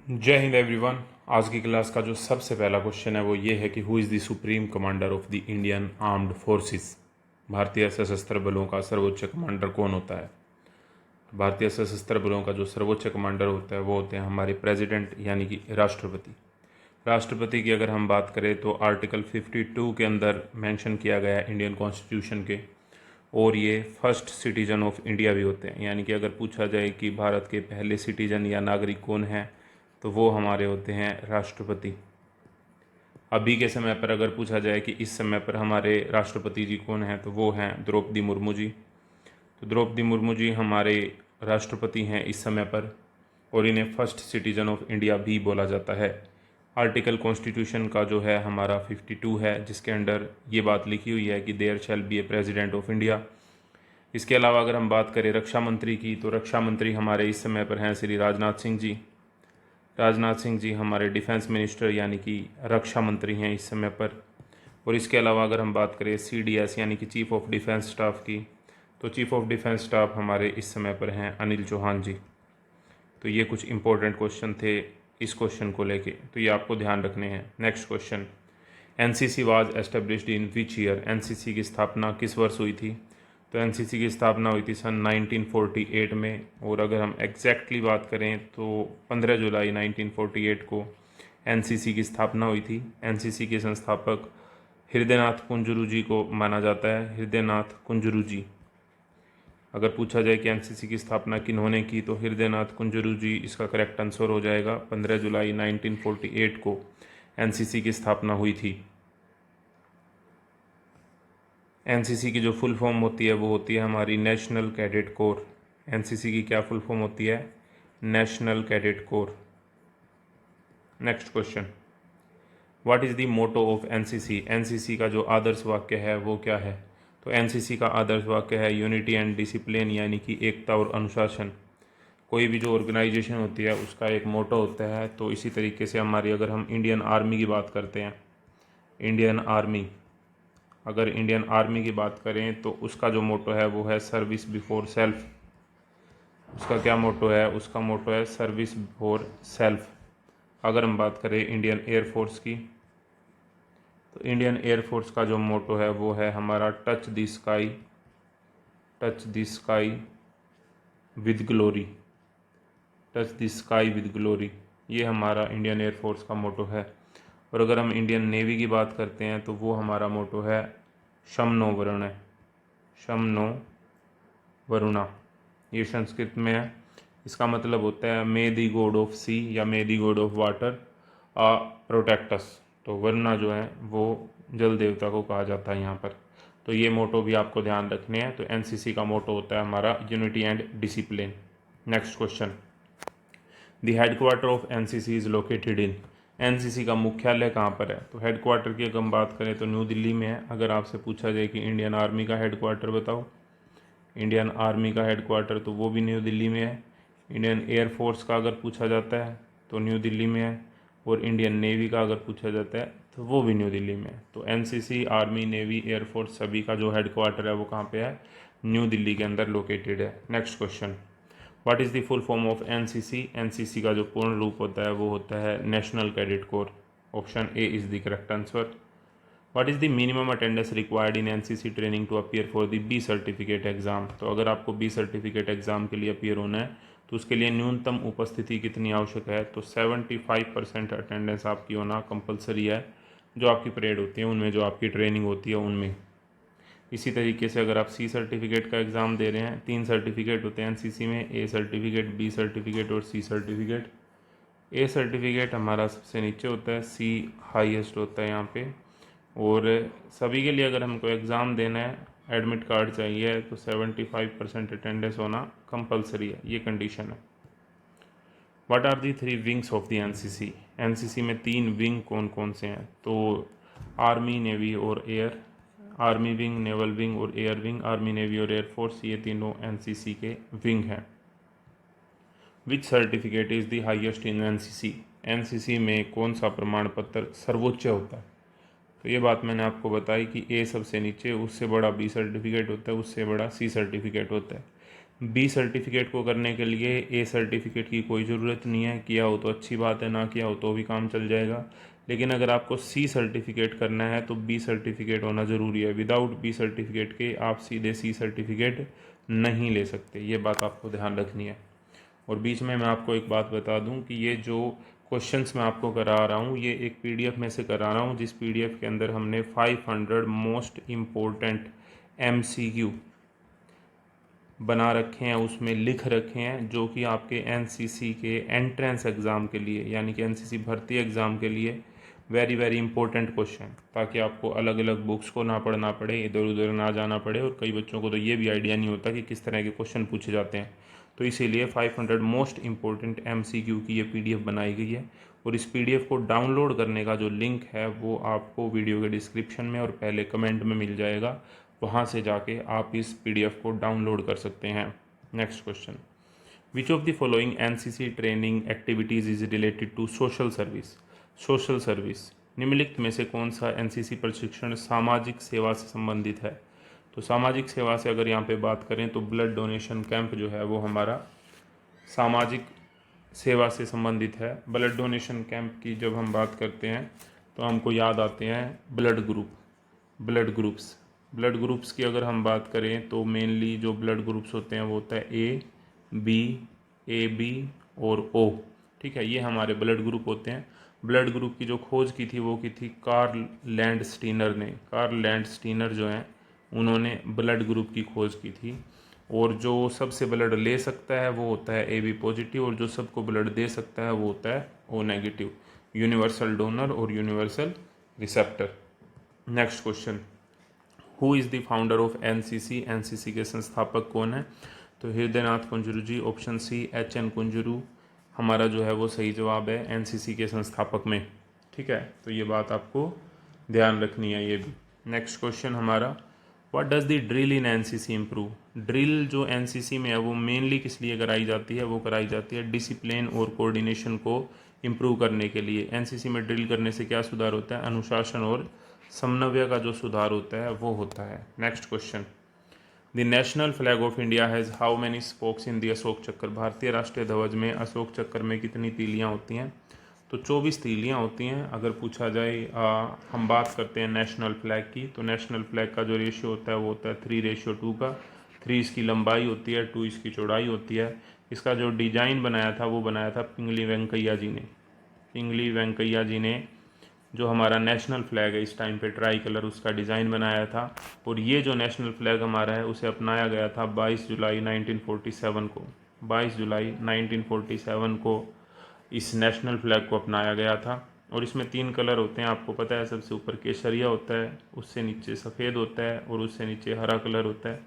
जय हिंद एवरीवन। आज की क्लास का जो सबसे पहला क्वेश्चन है वो ये है कि who is the supreme commander of the Indian armed forces. भारतीय सशस्त्र बलों का सर्वोच्च कमांडर कौन होता है? भारतीय सशस्त्र बलों का जो सर्वोच्च कमांडर होता है वो होते हैं हमारे प्रेसिडेंट यानी कि राष्ट्रपति। राष्ट्रपति की अगर हम बात करें तो आर्टिकल 52 के अंदर मेंशन किया गया है इंडियन कॉन्स्टिट्यूशन के, और ये फर्स्ट सिटीजन ऑफ इंडिया भी होते हैं। यानी कि अगर पूछा जाए कि भारत के पहले सिटीजन या नागरिक कौन हैं तो वो हमारे होते हैं राष्ट्रपति। अभी के समय पर अगर पूछा जाए कि इस समय पर हमारे राष्ट्रपति जी कौन हैं तो वो हैं द्रौपदी मुर्मू जी। तो द्रौपदी मुर्मू जी हमारे राष्ट्रपति हैं इस समय पर, और इन्हें फर्स्ट सिटीजन ऑफ इंडिया भी बोला जाता है। आर्टिकल कॉन्स्टिट्यूशन का जो है हमारा 52 है, जिसके अंडर ये बात लिखी हुई है कि there shall be a president of India. इसके अलावा अगर हम बात करें रक्षा मंत्री की तो रक्षा मंत्री हमारे इस समय पर हैं श्री राजनाथ सिंह जी। राजनाथ सिंह जी हमारे डिफेंस मिनिस्टर यानी कि रक्षा मंत्री हैं इस समय पर। और इसके अलावा अगर हम बात करें CDS यानी कि चीफ ऑफ डिफेंस स्टाफ की, तो चीफ ऑफ डिफेंस स्टाफ हमारे इस समय पर हैं अनिल चौहान जी। तो ये कुछ इंपॉर्टेंट क्वेश्चन थे इस क्वेश्चन को लेके, तो ये आपको ध्यान रखने हैं। Next question, NCC was established in which year. NCC की स्थापना किस वर्ष हुई थी? तो NCC की स्थापना हुई थी सन 1948 में। और अगर हम एग्जैक्टली बात करें तो 15 जुलाई 1948 को NCC की स्थापना हुई थी। NCC के संस्थापक हृदयनाथ कुंजरू जी को माना जाता है, हृदयनाथ कुंजरू जी। अगर पूछा जाए कि NCC की स्थापना किन्होंने की तो हृदयनाथ कुंजरू जी इसका करेक्ट आंसर हो जाएगा। 15 जुलाई 1948 को NCC की स्थापना हुई थी। NCC की जो फुल फॉर्म होती है वो होती है हमारी नेशनल कैडेट कोर। NCC की क्या फुल फॉर्म होती है? National Cadet Corps. Next question, what is the motto of NCC। NCC का जो आदर्श वाक्य है वो क्या है? तो NCC का आदर्श वाक्य है यूनिटी एंड डिसिप्लिन, यानी कि एकता और अनुशासन। कोई भी जो ऑर्गेनाइजेशन होती है उसका एक मोटो होता है। तो इसी तरीके से हमारी अगर हम इंडियन आर्मी की बात करते हैं, इंडियन आर्मी, अगर इंडियन आर्मी की बात करें तो उसका जो मोटो है वो है सर्विस बिफोर सेल्फ। उसका क्या मोटो है? उसका मोटो है सर्विस बिफोर सेल्फ। अगर हम बात करें इंडियन एयरफोर्स की, तो इंडियन एयरफोर्स का जो मोटो है वो है हमारा touch the sky, touch the sky with glory, touch the sky with glory. ये हमारा इंडियन एयरफोर्स का मोटो है। और अगर हम इंडियन नेवी की बात करते हैं तो वो हमारा मोटो है शमनो वरुण, शमनो वरुणा। ये संस्कृत में है। इसका मतलब होता है मे दी गॉड ऑफ सी या may the god of water uh protect us. तो वरुणा जो है वो जल देवता को कहा जाता है यहाँ पर। तो ये मोटो भी आपको ध्यान रखने हैं। तो NCC का मोटो होता है हमारा unity and discipline. Next question, the headquarter of NCC is located in. NCC का मुख्यालय कहाँ पर है? तो हेडक्वार्टर की अगर हम बात करें तो न्यू दिल्ली में है। अगर आपसे पूछा जाए कि इंडियन आर्मी का हेडक्वार्टर बताओ, इंडियन आर्मी का हेडक्वार्टर, तो वो भी न्यू दिल्ली में है। इंडियन एयरफोर्स का अगर पूछा जाता है तो न्यू दिल्ली में है। और इंडियन नेवी का अगर पूछा जाता है तो वो भी न्यू दिल्ली में है। तो NCC, आर्मी, नेवी, एयरफोर्स सभी का जो हेडक्वार्टर है वो कहाँ पे है? न्यू दिल्ली के अंदर लोकेटेड है। Next question, what is the full form of NCC। NCC का जो पूर्ण रूप होता है वो होता है National Cadet Corps. Option A is the correct answer. What is the minimum attendance required in NCC training to appear for the B certificate exam. तो अगर आपको B सर्टिफिकेट एग्जाम के लिए अपीयर होना है तो उसके लिए न्यूनतम उपस्थिति कितनी आवश्यक है? तो 75% अटेंडेंस आपकी होना कंपलसरी है, जो आपकी परेड होती है उनमें, जो आपकी ट्रेनिंग होती है उनमें। इसी तरीके से अगर आप C सर्टिफिकेट का एग्ज़ाम दे रहे हैं, 3 सर्टिफिकेट होते हैं NCC में, A सर्टिफिकेट, B सर्टिफिकेट और C सर्टिफिकेट। A सर्टिफिकेट हमारा सबसे नीचे होता है, C हाईएस्ट होता है यहाँ पे। और सभी के लिए अगर हमको एग्ज़ाम देना है, एडमिट कार्ड चाहिए, तो 75% अटेंडेंस होना कंपलसरी है, ये कंडीशन है। What are the 3 wings of the NCC। NCC में 3 विंग कौन कौन से हैं? तो आर्मी, नेवी और air. Army wing, naval wing और एयर विंग। आर्मी, नेवी और एयरफोर्स, ये तीनों NCC के विंग हैं। Which certificate is the highest in NCC। NCC में कौन सा प्रमाण पत्र सर्वोच्च होता है? तो ये बात मैंने आपको बताई कि A सबसे नीचे, उससे बड़ा B सर्टिफिकेट होता है, उससे बड़ा C सर्टिफिकेट होता है। बी सर्टिफिकेट को करने के लिए ए सर्टिफिकेट की कोई ज़रूरत नहीं है, किया हो तो अच्छी बात है, ना किया हो तो भी काम चल जाएगा। लेकिन अगर आपको सी सर्टिफिकेट करना है तो बी सर्टिफिकेट होना ज़रूरी है। विदाउट बी सर्टिफिकेट के आप सीधे सी सर्टिफिकेट नहीं ले सकते, ये बात आपको ध्यान रखनी है। और बीच में मैं आपको एक बात बता दूं कि ये जो क्वेश्चंस मैं आपको करा रहा हूँ ये एक पीडीएफ में से करा रहा हूँ, जिस पीडीएफ के अंदर हमने 500 मोस्ट इम्पोर्टेंट एमसीक्यू बना रखे हैं, उसमें लिख रखे हैं, जो कि आपके एनसीसी के एंट्रेंस एग्ज़ाम के लिए यानी कि एनसीसी भर्ती एग्ज़ाम के लिए वेरी वेरी इंपॉर्टेंट क्वेश्चन, ताकि आपको अलग अलग बुक्स को ना पढ़ना पड़े, इधर उधर ना जाना पड़े। और कई बच्चों को तो ये भी आइडिया नहीं होता कि किस तरह के क्वेश्चन पूछे जाते हैं। तो इसीलिए 500 मोस्ट इम्पोर्टेंट एमसीक्यू की ये पीडीएफ बनाई गई है। और इस पीडीएफ को डाउनलोड करने का जो लिंक है वो आपको वीडियो के डिस्क्रिप्शन में और पहले कमेंट में मिल जाएगा, वहाँ से जाके आप इस पीडीएफ को डाउनलोड कर सकते हैं। Next question, which of the following NCC training activities is related to social service. Social service, निम्नलिखित में से कौन सा एनसीसी प्रशिक्षण सामाजिक सेवा से संबंधित है। तो सामाजिक सेवा से अगर यहाँ पे बात करें तो ब्लड डोनेशन कैंप जो है वो हमारा सामाजिक सेवा से संबंधित है। ब्लड डोनेशन कैंप की जब हम बात करते हैं तो हमको याद आते हैं blood group, blood groups. Blood groups की अगर हम बात करें तो मेनली जो ब्लड ग्रुप्स होते हैं वो होता है ए बी और ओ। ठीक है, ये हमारे ब्लड ग्रुप होते हैं। ब्लड ग्रुप की जो खोज की थी वो की थी कार्ल लैंडस्टीनर ने। कार्ल लैंडस्टीनर जो हैं उन्होंने ब्लड ग्रुप की खोज की थी। और जो सबसे ब्लड ले सकता है वो होता है ए बी पॉजिटिव, और जो सबको ब्लड दे सकता है वो होता है ओ नेगेटिव, यूनिवर्सल डोनर और universal receptor. Next question, who is the founder of NCC. NCC के संस्थापक कौन है। तो Hridaynath Kunzru ji. Option C HN. Kunzru हमारा जो है वो सही जवाब है एनसीसी के संस्थापक में। ठीक है, तो ये बात आपको ध्यान रखनी है ये भी। नेक्स्ट क्वेश्चन हमारा, what does the drill in NCC improve. Drill जो एनसीसी में है वो मेनली किस लिए कराई जाती है। वो कराई जाती है डिसिप्लिन और कोऑर्डिनेशन को इम्प्रूव करने के लिए। एनसीसी में ड्रिल करने से क्या सुधार होता है, अनुशासन और समन्वय का जो सुधार होता है वो होता है। Next question, the national flag of India has how many spokes in the Ashok चक्र। भारतीय राष्ट्रीय ध्वज में अशोक चक्र में कितनी तीलियाँ होती हैं। तो 24 तीलियाँ होती हैं। अगर पूछा जाए हम बात करते हैं नेशनल फ्लैग की, तो नेशनल फ्लैग का जो रेशियो होता है वो होता है 3:2 का। 3 इसकी लंबाई होती है, 2 इसकी चौड़ाई होती है। इसका जो डिज़ाइन बनाया था वो बनाया था पिंगली वेंकैया जी ने। पिंगली वेंकैया जी ने जो हमारा नेशनल फ्लैग है इस टाइम पे ट्राई कलर, उसका डिज़ाइन बनाया था। और ये जो नेशनल फ्लैग हमारा है उसे अपनाया गया था 22 जुलाई 1947 को। 22 जुलाई 1947 को इस नेशनल फ्लैग को अपनाया गया था। और इसमें 3 कलर होते हैं, आपको पता है। सबसे ऊपर केसरिया होता है, उससे नीचे सफ़ेद होता है और उससे नीचे हरा कलर होता है।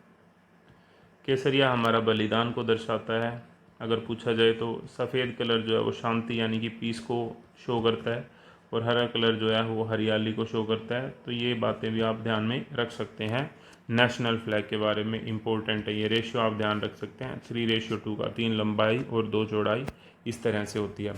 केसरिया हमारा बलिदान को दर्शाता है। अगर पूछा जाए तो सफ़ेद कलर जो है वो शांति यानी कि पीस को शो करता है, और हरा कलर जो है वो हरियाली को शो करता है। तो ये बातें भी आप ध्यान में रख सकते हैं। नेशनल फ्लैग के बारे में इम्पोर्टेंट है ये रेशियो, आप ध्यान रख सकते हैं 3:2 का। 3 लंबाई और 2 चौड़ाई इस तरह से होती है।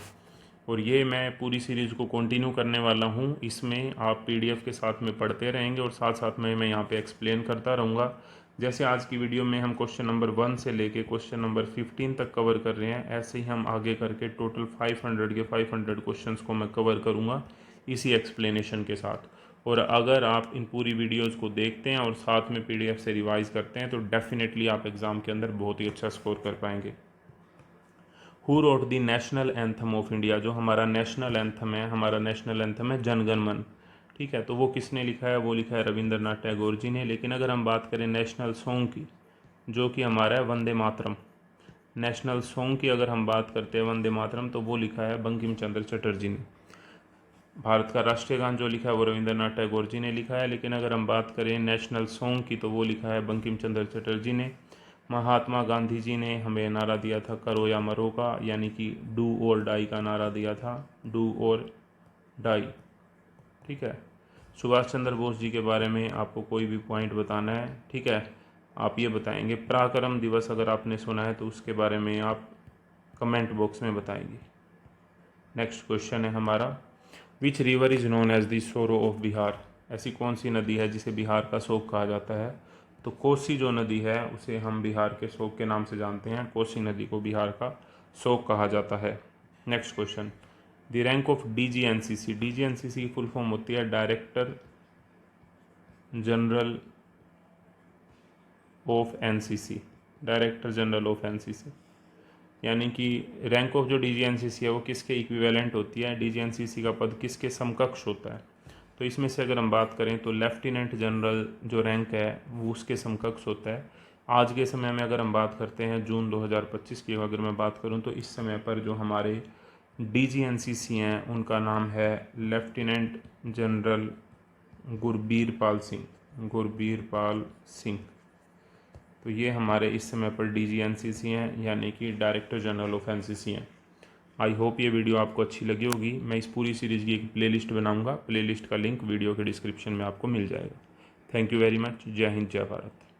और ये मैं पूरी सीरीज़ को कंटिन्यू करने वाला हूँ। इसमें आप पीडीएफ के साथ में पढ़ते रहेंगे और साथ साथ में मैं यहाँ पे एक्सप्लेन करता रहूँगा। जैसे आज की वीडियो में हम क्वेश्चन नंबर 1 से लेके क्वेश्चन नंबर 15 तक कवर कर रहे हैं, ऐसे ही हम आगे करके टोटल 500 के 500 क्वेश्चंस को मैं कवर करूँगा इसी एक्सप्लेनेशन के साथ। और अगर आप इन पूरी वीडियोज़ को देखते हैं और साथ में पीडीएफ से रिवाइज करते हैं तो डेफिनेटली आप एग्ज़ाम के अंदर बहुत ही अच्छा स्कोर कर पाएंगे। Who wrote the national anthem of India. जो हमारा नेशनल एंथम है, हमारा नेशनल एंथम है जन गण मन। ठीक है, तो वो किसने लिखा है, वो लिखा है रविंद्रनाथ टैगोर जी ने। लेकिन अगर हम बात करें नेशनल सॉन्ग की, जो कि हमारा है वंदे मातरम। नेशनल सॉन्ग की अगर हम बात करते हैं वंदे मातरम, तो वो लिखा है बंकिम चंद्र चटर्जी ने। भारत का राष्ट्रीय गान जो लिखा है वो रविंद्रनाथ टैगोर जी ने लिखा है। लेकिन अगर हम बात करें नेशनल सॉन्ग की, तो वो लिखा है बंकिम चंद्र चटर्जी ने। महात्मा गांधी जी ने हमें नारा दिया था करो या मरो का, यानी कि डू और डाई का नारा दिया था, डू और डाई। ठीक है, सुभाष चंद्र बोस जी के बारे में आपको कोई भी पॉइंट बताना है, ठीक है, आप ये बताएंगे। पराक्रम दिवस अगर आपने सुना है तो उसके बारे में आप कमेंट बॉक्स में बताएंगे। नेक्स्ट क्वेश्चन है हमारा, which river is known as the sorrow of Bihar. ऐसी कौन सी नदी है जिसे बिहार का शोक कहा जाता है। तो कोसी जो नदी है उसे हम बिहार के शोक के नाम से जानते हैं। कोसी नदी को बिहार का शोक कहा जाता है। Next question, the rank of DGNCC। DGNCC की फुल फॉर्म होती है director general of NCC। Director general of NCC यानी कि रैंक ऑफ जो DGNCC है वो किसके इक्विवेलेंट होती है, DGNCC का पद किसके समकक्ष होता है। तो इसमें से अगर हम बात करें तो लेफ्टिनेंट जनरल जो रैंक है वो उसके समकक्ष होता है। आज के समय में अगर हम बात करते हैं जून 2025 की अगर मैं बात करूं तो इस समय पर जो हमारे DGNCC हैं उनका नाम है लेफ्टिनेंट जनरल गुरबीर पाल सिंह। तो ये हमारे इस समय पर DGNCC हैं यानी कि डायरेक्टर जनरल ऑफ NCC हैं। आई होप ये वीडियो आपको अच्छी लगी होगी। मैं इस पूरी सीरीज़ की एक प्लेलिस्ट बनाऊंगा, प्लेलिस्ट का लिंक वीडियो के डिस्क्रिप्शन में आपको मिल जाएगा। Thank you very much. जय हिंद, जय भारत।